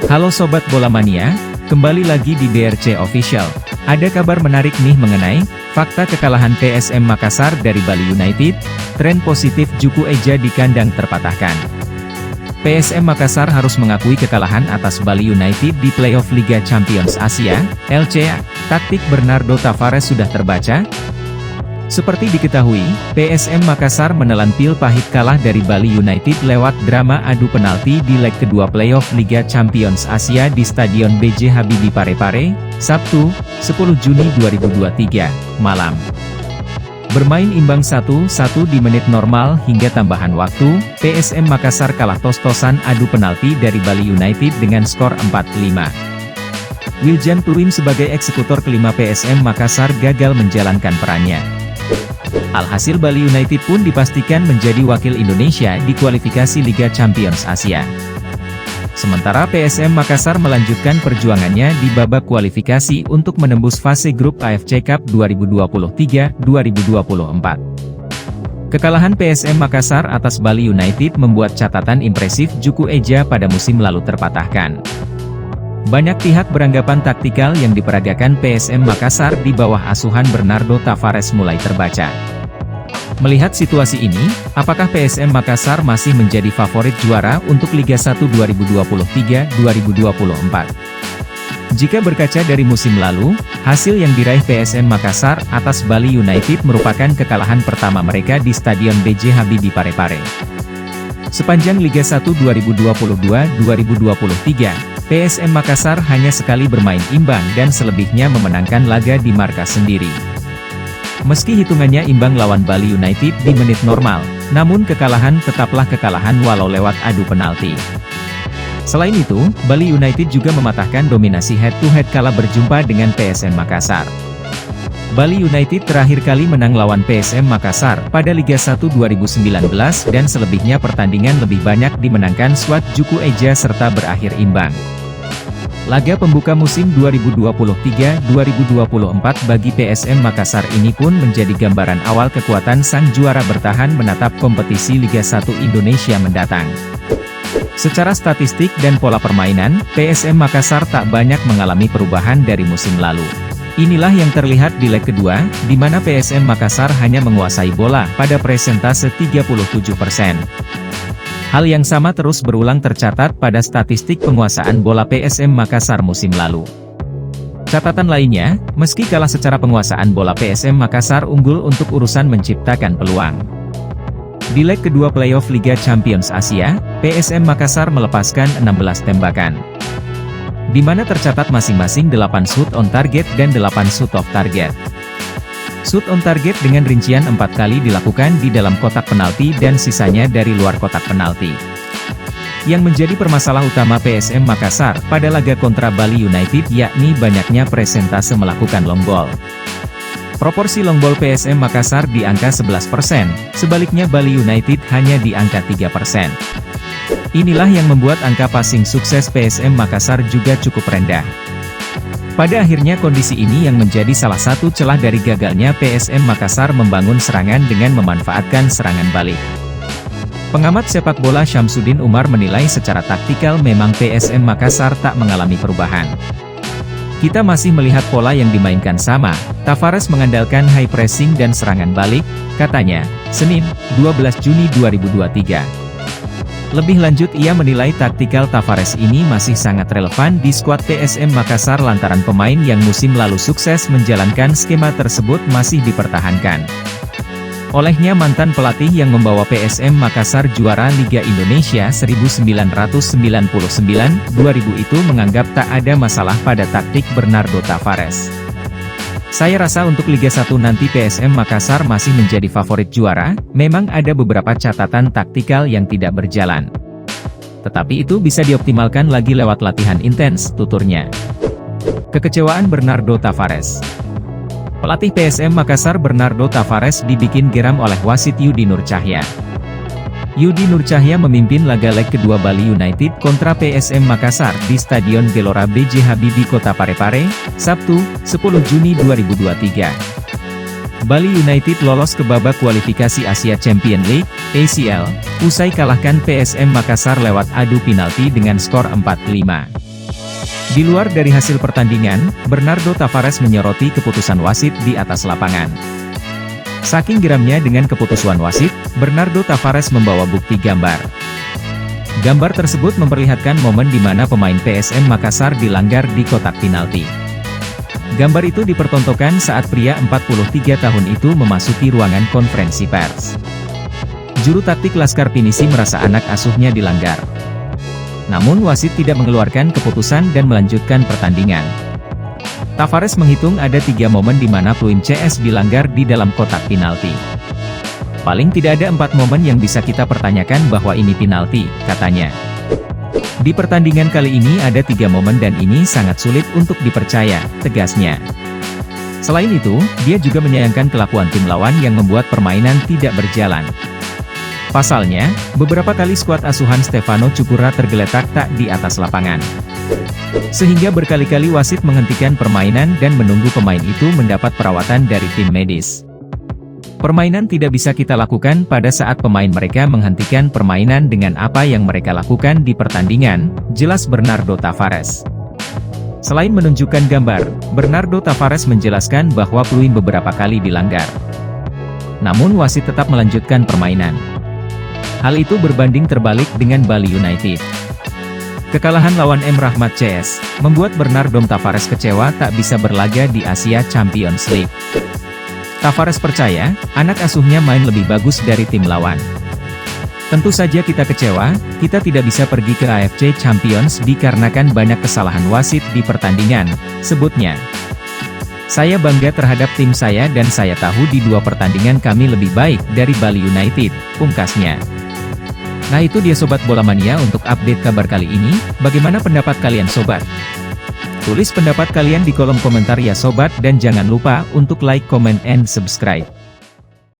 Halo Sobat Bola Mania, kembali lagi di DRC Official. Ada kabar menarik nih mengenai fakta kekalahan PSM Makassar dari Bali United, tren positif Juku Eja di kandang terpatahkan. PSM Makassar harus mengakui kekalahan atas Bali United di playoff Liga Champions Asia, LCA. Taktik Bernardo Tavares sudah terbaca? Seperti diketahui, PSM Makassar menelan pil pahit kalah dari Bali United lewat drama adu penalti di leg kedua playoff Liga Champions Asia di Stadion B.J. Habibie Parepare, Sabtu, 10 Juni 2023, malam. Bermain imbang 1-1 di menit normal hingga tambahan waktu, PSM Makassar kalah tos-tosan adu penalti dari Bali United dengan skor 4-5. Wiljan Pluim sebagai eksekutor kelima PSM Makassar gagal menjalankan perannya. Alhasil Bali United pun dipastikan menjadi wakil Indonesia di kualifikasi Liga Champions Asia. Sementara PSM Makassar melanjutkan perjuangannya di babak kualifikasi untuk menembus fase grup AFC Cup 2023-2024. Kekalahan PSM Makassar atas Bali United membuat catatan impresif Juku Eja pada musim lalu terpatahkan. Banyak pihak beranggapan taktikal yang diperagakan PSM Makassar di bawah asuhan Bernardo Tavares mulai terbaca. Melihat situasi ini, apakah PSM Makassar masih menjadi favorit juara untuk Liga 1 2023-2024? Jika berkaca dari musim lalu, hasil yang diraih PSM Makassar atas Bali United merupakan kekalahan pertama mereka di Stadion B.J. Habibie Parepare. Sepanjang Liga 1 2022-2023, PSM Makassar hanya sekali bermain imbang dan selebihnya memenangkan laga di markas sendiri. Meski hitungannya imbang lawan Bali United di menit normal, namun kekalahan tetaplah kekalahan walau lewat adu penalti. Selain itu, Bali United juga mematahkan dominasi head-to-head kala berjumpa dengan PSM Makassar. Bali United terakhir kali menang lawan PSM Makassar pada Liga 1 2019 dan selebihnya pertandingan lebih banyak dimenangkan skuad Juku Eja serta berakhir imbang. Laga pembuka musim 2023-2024 bagi PSM Makassar ini pun menjadi gambaran awal kekuatan sang juara bertahan menatap kompetisi Liga 1 Indonesia mendatang. Secara statistik dan pola permainan, PSM Makassar tak banyak mengalami perubahan dari musim lalu. Inilah yang terlihat di leg kedua, di mana PSM Makassar hanya menguasai bola pada persentase 37%. Hal yang sama terus berulang tercatat pada statistik penguasaan bola PSM Makassar musim lalu. Catatan lainnya, meski kalah secara penguasaan bola PSM Makassar unggul untuk urusan menciptakan peluang. Di leg kedua playoff Liga Champions Asia, PSM Makassar melepaskan 16 tembakan, di mana tercatat masing-masing 8 shoot on target dan 8 shoot off target. Shoot on target dengan rincian 4 kali dilakukan di dalam kotak penalti dan sisanya dari luar kotak penalti. Yang menjadi permasalah utama PSM Makassar pada laga kontra Bali United yakni banyaknya presentase melakukan long ball. Proporsi long ball PSM Makassar di angka 11%, sebaliknya Bali United hanya di angka 3%. Inilah yang membuat angka passing sukses PSM Makassar juga cukup rendah. Pada akhirnya kondisi ini yang menjadi salah satu celah dari gagalnya PSM Makassar membangun serangan dengan memanfaatkan serangan balik. Pengamat sepak bola Syamsuddin Umar menilai secara taktikal memang PSM Makassar tak mengalami perubahan. Kita masih melihat pola yang dimainkan sama, Tavares mengandalkan high pressing dan serangan balik, katanya, Senin, 12 Juni 2023. Lebih lanjut ia menilai taktikal Tavares ini masih sangat relevan di skuad PSM Makassar lantaran pemain yang musim lalu sukses menjalankan skema tersebut masih dipertahankan. Olehnya mantan pelatih yang membawa PSM Makassar juara Liga Indonesia 1999-2000 itu menganggap tak ada masalah pada taktik Bernardo Tavares. Saya rasa untuk Liga 1 nanti PSM Makassar masih menjadi favorit juara, memang ada beberapa catatan taktikal yang tidak berjalan. Tetapi itu bisa dioptimalkan lagi lewat latihan intens, tuturnya. Kekecewaan Bernardo Tavares. Pelatih PSM Makassar Bernardo Tavares dibikin geram oleh wasit Yudi Nur Cahya. Yudi Nur Cahya memimpin laga leg kedua Bali United kontra PSM Makassar di Stadion Gelora B.J. Habibie Kota Parepare, Sabtu, 10 Juni 2023. Bali United lolos ke babak kualifikasi Asia Champions League, ACL, usai kalahkan PSM Makassar lewat adu penalti dengan skor 4-5. Di luar dari hasil pertandingan, Bernardo Tavares menyoroti keputusan wasit di atas lapangan. Saking geramnya dengan keputusan wasit, Bernardo Tavares membawa bukti gambar. Gambar tersebut memperlihatkan momen di mana pemain PSM Makassar dilanggar di kotak penalti. Gambar itu dipertontonkan saat pria 43 tahun itu memasuki ruangan konferensi pers. Juru taktik Laskar Pinisi merasa anak asuhnya dilanggar. Namun wasit tidak mengeluarkan keputusan dan melanjutkan pertandingan. Tavares menghitung ada 3 momen di mana peluit CS dilanggar di dalam kotak penalti. Paling tidak ada 4 momen yang bisa kita pertanyakan bahwa ini penalti, katanya. Di pertandingan kali ini ada 3 momen dan ini sangat sulit untuk dipercaya, tegasnya. Selain itu, dia juga menyayangkan kelakuan tim lawan yang membuat permainan tidak berjalan. Pasalnya, beberapa kali skuad asuhan Stefano Cukura tergeletak tak di atas lapangan. Sehingga berkali-kali wasit menghentikan permainan dan menunggu pemain itu mendapat perawatan dari tim medis. Permainan tidak bisa kita lakukan pada saat pemain mereka menghentikan permainan dengan apa yang mereka lakukan di pertandingan, jelas Bernardo Tavares. Selain menunjukkan gambar, Bernardo Tavares menjelaskan bahwa peluit beberapa kali dilanggar. Namun wasit tetap melanjutkan permainan. Hal itu berbanding terbalik dengan Bali United. Kekalahan lawan M. Rahmat CS, membuat Bernardo Tavares kecewa tak bisa berlaga di Asia Champions League. Tavares percaya, anak asuhnya main lebih bagus dari tim lawan. Tentu saja kita kecewa, kita tidak bisa pergi ke AFC Champions dikarenakan banyak kesalahan wasit di pertandingan, sebutnya. Saya bangga terhadap tim saya dan saya tahu di 2 pertandingan kami lebih baik dari Bali United, pungkasnya. Nah itu dia Sobat Bola Mania untuk update kabar kali ini, bagaimana pendapat kalian Sobat? Tulis pendapat kalian di kolom komentar ya Sobat dan jangan lupa untuk like, comment, and subscribe.